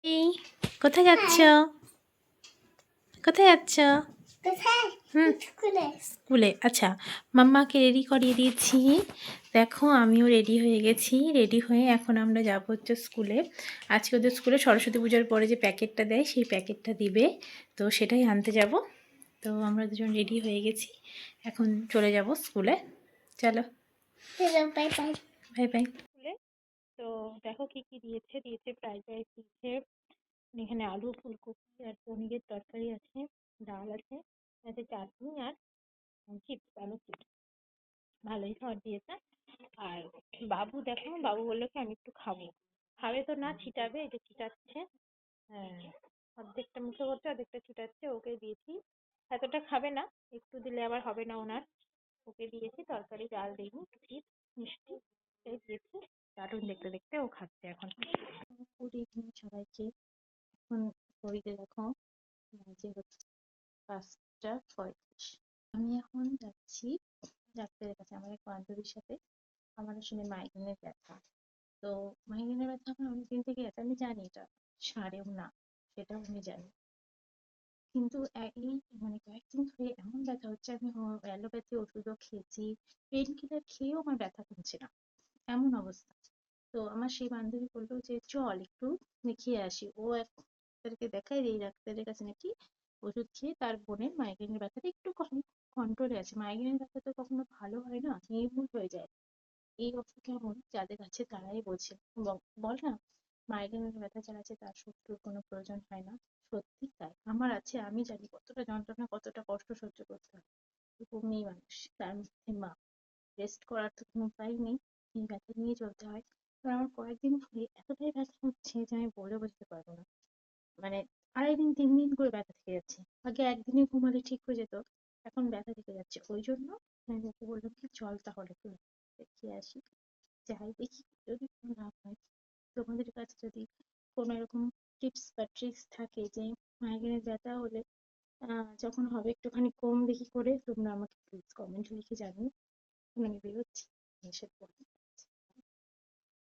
এই কোথায় যাচ্ছ? কোথায় যাচ্ছ? কোথায়? হুম, স্কুলে। স্কুলে। আচ্ছা, মাম্মাকে রেডি করিয়ে দিয়েছি। দেখো আমিও রেডি হয়ে গেছি। রেডি হয়ে এখন আমরা যাব হচ্ছে স্কুলে। আজকে ওদের স্কুলে সরস্বতী পূজার পরে যে প্যাকেটটা দেয় সেই প্যাকেটটা দিবে, তো সেটাই আনতে যাব। তো আমরা দুজন রেডি হয়ে গেছি, এখন চলে যাব স্কুলে। চলো, চলো, বাই বাই। Bye bye. স্কুলে তো দেখো কি কি দিয়েছে। দিয়েছে ফ্রাইড রাইস, দিয়েছে এখানে আলু, ফুলকপি আর পনিরের তরকারি আছে, ডাল আছে, আছে চাটনি আর চিপস, আলু চিপস। ভালোই খাবার দিয়েছে। আর বাবু দেখো, বাবু বললো কি আমি একটু খাবো। খাবে তো না, ছিটাবে, এই যে ছিটাচ্ছে। হ্যাঁ, অর্ধেকটা মুখে করছে, অর্ধেকটা ছিটাচ্ছে। ওকে দিয়েছি, এতটা খাবে না, একটু দিলে আবার হবে না ওনার। ওকে দিয়েছি তরকারি, ডাল দিইনি, একটু চিপস মিষ্টি এই দিয়েছি। কার্টুন দেখতে দেখতে ও খাচ্ছে এখন। গুড ইভিনিং সবাইকে। এখন ঘড়িতে দেখো যে হচ্ছে 5টা 35। আমি এখন যাচ্ছি ডাক্তারের কাছে আমার এক বান্ধবীর সাথে। আমার আসলে মাইগ্রেনের ব্যথা। তো মাইগ্রেনের ব্যথা আমার অনেকদিন থেকে আছে, আমি জানি এটা সারেও না, সেটাও আমি জানি। কিন্তু এই মানে কয়েকদিন ধরে এমন ব্যথা হচ্ছে, আমি অ্যালোপ্যাথি ওষুধও খেয়েছি, পেন কিলার খেয়েও আমার ব্যথা কমছে না, এমন অবস্থা। তো আমার সেই বান্ধবী বললো যে চল একটু দেখিয়ে আসি। ও এক ডাক্তারকে দেখায়, এই ডাক্তারের কাছে নাকি ওষুধ খেয়ে তার বোনের মাইগ্রেনের ব্যথাটা একটু কন্ট্রোলে আছে। মাইগ্রেনের ব্যথা তো কখনো ভালো হয় না, নির্মূল হয়ে যায়। এই অসুখ কেমন যাদের আছে তারাই বোঝে। বল না, মাইগ্রেনের ব্যথা যার আছে তার শত্রুর কোনো প্রয়োজন হয় না। সত্যি তাই, আমার আছে, আমি জানি কতটা যন্ত্রণা, কতটা কষ্ট সহ্য করতে হয়। এরকম মেয়ে মানুষ, তার মধ্যে মা, রেস্ট করার তো কোনো উপায় নেই, এই ব্যথা নিয়ে চলতে হয়। এবার আমার কয়েকদিন ধরে এতটাই ব্যথা হচ্ছে যে আমি বলে বোঝাতে পারবো না। মানে 2.5 দিন 3 দিন করে ব্যথা থেকে যাচ্ছে। আগে একদিনে ঘুমালে ঠিক হয়ে যেত, এখন ব্যথা থেকে যাচ্ছে। ওই জন্য আমি ওকে বললাম কি চল তাহলে একটু দেখিয়ে আসি। যাই দেখি, যদি কোনো লাভ হয়। তোমাদের কাছে যদি কোনো এরকম টিপস বা ট্রিক্স থাকে যে মাইগ্রেনের ব্যথা হলে যখন হবে একটুখানি কম বেশি করে, তোমরা আমাকে প্লিজ কমেন্ট লিখে জানিও। এখন আমি বেরোচ্ছি, এসে পড়ি।